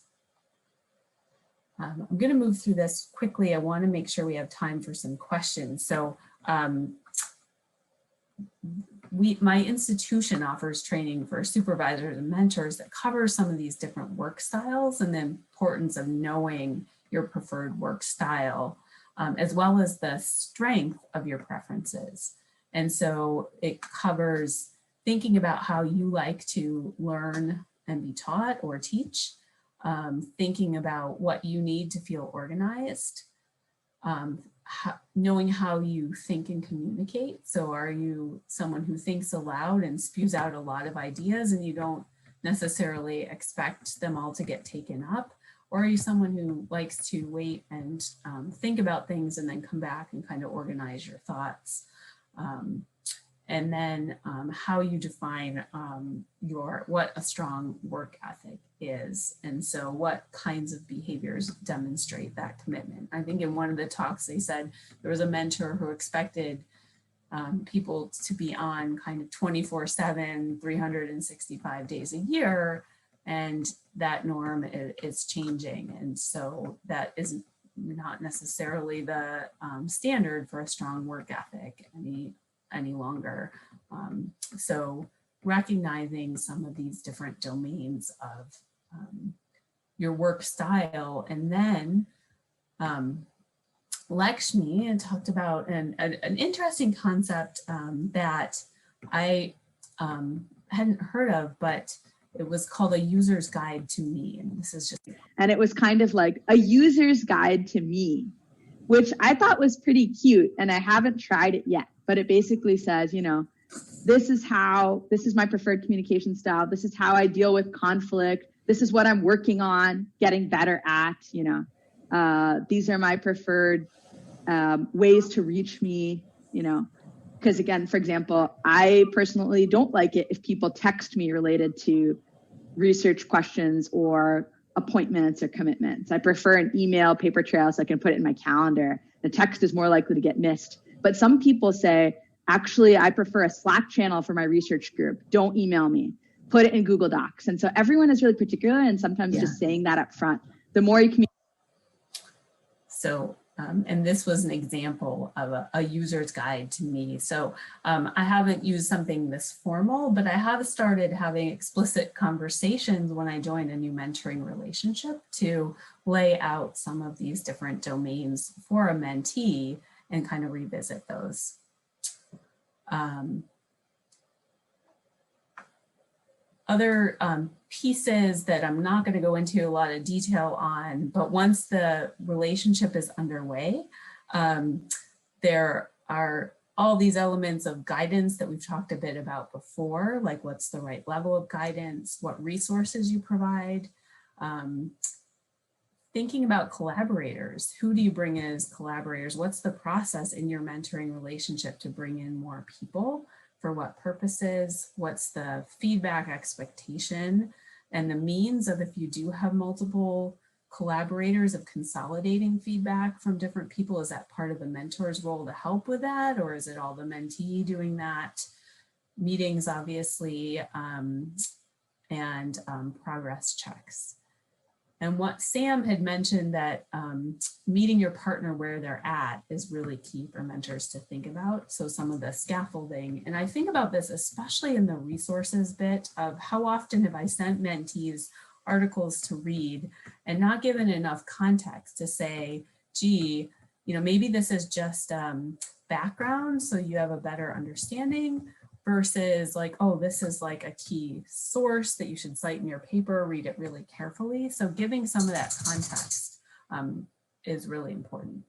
I'm going to move through this quickly. I want to make sure we have time for some questions. So my institution offers training for supervisors and mentors that covers some of these different work styles and the importance of knowing your preferred work style, as well as the strength of your preferences. And so it covers thinking about how you like to learn and be taught or teach, thinking about what you need to feel organized, knowing how you think and communicate. So are you someone who thinks aloud and spews out a lot of ideas and you don't necessarily expect them all to get taken up? Or are you someone who likes to wait and think about things and then come back and kind of organize your thoughts? And then how you define what a strong work ethic is. And so what kinds of behaviors demonstrate that commitment. I think in one of the talks they said there was a mentor who expected people to be on kind of 24/7, 365 days a year. And that norm is changing. And so that is not necessarily the standard for a strong work ethic any longer. So recognizing some of these different domains of your work style, and then Lakshmi and talked about an interesting concept that I hadn't heard of, but it was called a user's guide to me. And this is just. And it was kind of like a user's guide to me, which I thought was pretty cute. And I haven't tried it yet, but it basically says, you know, this is my preferred communication style. This is how I deal with conflict. This is what I'm working on getting better at, you know, these are my preferred ways to reach me, you know, because again, for example, I personally don't like it if people text me related to research questions or appointments or commitments. I prefer an email paper trail so I can put it in my calendar. The text is more likely to get missed. But some people say, actually, I prefer a Slack channel for my research group. Don't email me. Put it in Google Docs. And so everyone is really particular, and sometimes just saying that up front. The more you communicate. So, and this was an example of a user's guide to me. So I haven't used something this formal, but I have started having explicit conversations when I join a new mentoring relationship to lay out some of these different domains for a mentee and kind of revisit those. Other pieces that I'm not going to go into a lot of detail on, but once the relationship is underway, there are all these elements of guidance that we've talked a bit about before, like what's the right level of guidance, what resources you provide, thinking about collaborators. Who do you bring in as collaborators? What's the process in your mentoring relationship to bring in more people? For what purposes? What's the feedback expectation and the means of, if you do have multiple collaborators, of consolidating feedback from different people? Is that part of the mentor's role to help with that, or is it all the mentee doing that? Meetings, obviously, and progress checks. And what Sam had mentioned, that meeting your partner where they're at is really key for mentors to think about. So some of the scaffolding, and I think about this especially in the resources bit of how often have I sent mentees articles to read and not given enough context to say, gee, you know, maybe this is just background so you have a better understanding, versus like, oh, this is like a key source that you should cite in your paper, read it really carefully. So giving some of that context is really important.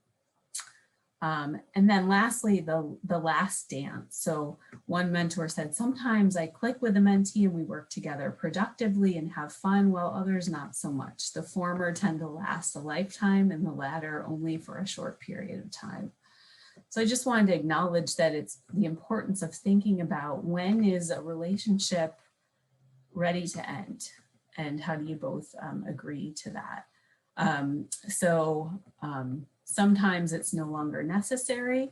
And then lastly, the last dance. So one mentor said, sometimes I click with a mentee and we work together productively and have fun, while others not so much. The former tend to last a lifetime and the latter only for a short period of time. So I just wanted to acknowledge that it's the importance of thinking about when is a relationship ready to end, and how do you both agree to that. Sometimes it's no longer necessary.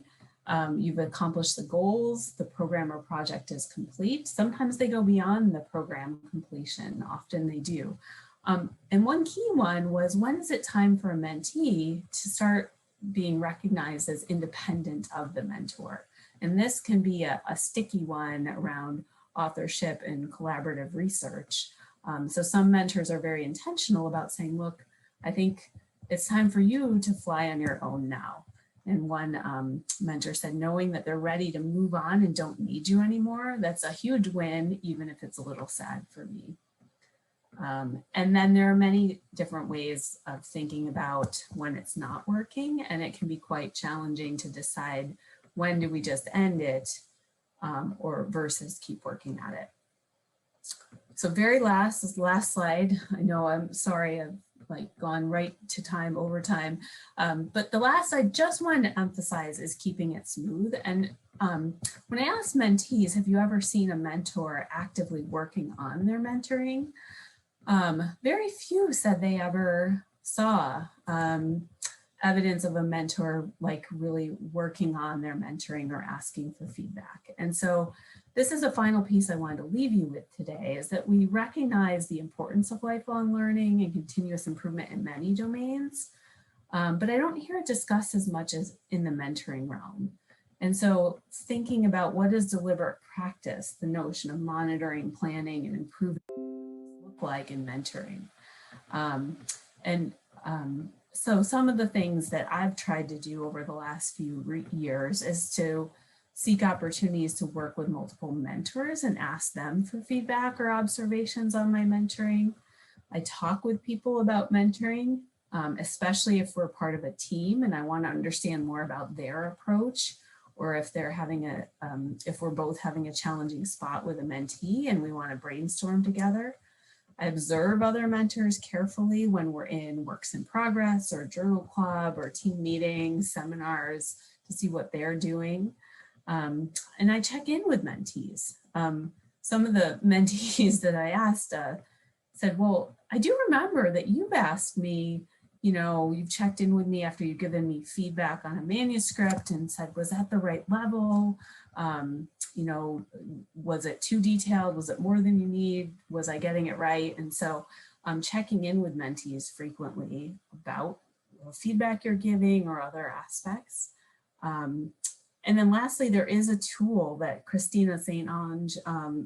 You've accomplished the goals, the program or project is complete. Sometimes they go beyond the program completion, often they do. And one key one was, when is it time for a mentee to start being recognized as independent of the mentor? And this can be a sticky one around authorship and collaborative research. So some mentors are very intentional about saying, look, I think it's time for you to fly on your own now. And one mentor said, knowing that they're ready to move on and don't need you anymore, that's a huge win, even if it's a little sad for me. And then there are many different ways of thinking about when it's not working, and it can be quite challenging to decide when do we just end it or versus keep working at it. So very last slide. I know, I'm sorry, I've like gone right to time over time, but the last I just wanted to emphasize is keeping it smooth. And when I asked mentees, have you ever seen a mentor actively working on their mentoring? Very few said they ever saw evidence of a mentor like really working on their mentoring or asking for feedback. And so this is a final piece I wanted to leave you with today, is that we recognize the importance of lifelong learning and continuous improvement in many domains, but I don't hear it discussed as much as in the mentoring realm. And so thinking about what is deliberate practice, the notion of monitoring, planning, and improving look like in mentoring. So some of the things that I've tried to do over the last few years is to seek opportunities to work with multiple mentors and ask them for feedback or observations on my mentoring. I talk with people about mentoring, especially if we're part of a team and I want to understand more about their approach, or if they're having if we're both having a challenging spot with a mentee and we want to brainstorm together. I observe other mentors carefully when we're in works in progress or journal club or team meetings, seminars, to see what they're doing. And I check in with mentees. Some of the mentees that I asked said, well, I do remember that you've asked me, you've checked in with me after you've given me feedback on a manuscript and said, was that the right level? Was it too detailed? Was it more than you need? Was I getting it right? And so I'm checking in with mentees frequently about feedback you're giving or other aspects. And then lastly, there is a tool that Christina St. Ange,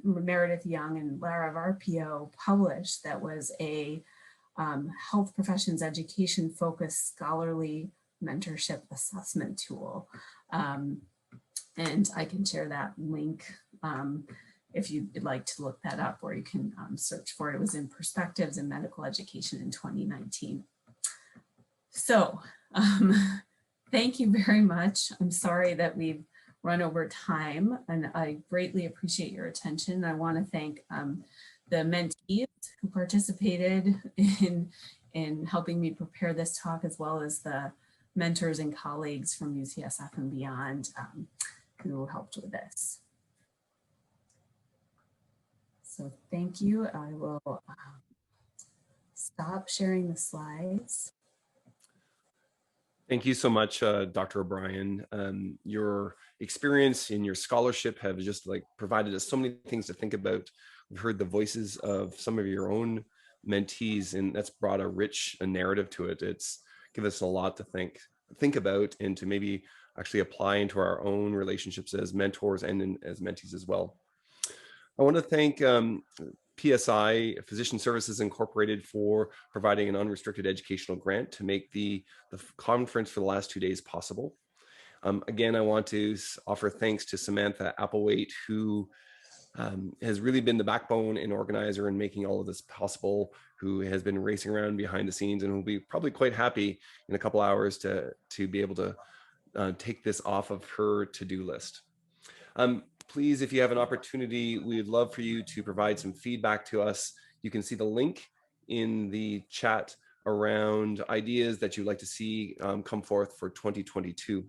Meredith Young, and Lara Varpio published that was a health professions education focused scholarly mentorship assessment tool. And I can share that link if you'd like to look that up, or you can search for it. It was in Perspectives in Medical Education in 2019. So thank you very much. I'm sorry that we've run over time, and I greatly appreciate your attention. I want to thank the mentees who participated in helping me prepare this talk, as well as the mentors and colleagues from UCSF and beyond who helped with this. So thank you. I will stop sharing the slides. Thank you so much, Dr. O'Brien. Your experience and your scholarship have just provided us so many things to think about. We've heard the voices of some of your own mentees, and that's brought a rich narrative to it. It's given us a lot to think about and to maybe actually apply into our own relationships as mentors and as mentees as well. I want to thank PSI, Physician Services Incorporated, for providing an unrestricted educational grant to make the conference for the last 2 days possible. Again, I want to offer thanks to Samantha Applewaite, who has really been the backbone and organizer in making all of this possible, who has been racing around behind the scenes and will be probably quite happy in a couple hours to be able to take this off of her to-do list. Please, if you have an opportunity, we would love for you to provide some feedback to us. You can see the link in the chat around ideas that you'd like to see come forth for 2022.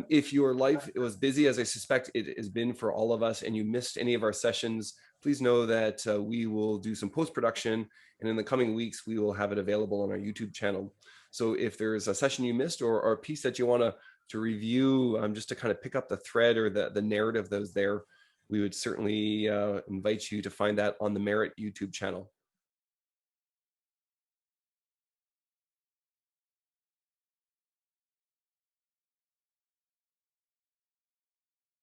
If your life was busy, as I suspect it has been for all of us, and you missed any of our sessions, please know that we will do some post-production, and in the coming weeks, we will have it available on our YouTube channel. So if there's a session you missed or a piece that you want to review, just to kind of pick up the thread or the narrative that was there, we would certainly invite you to find that on the Merit YouTube channel.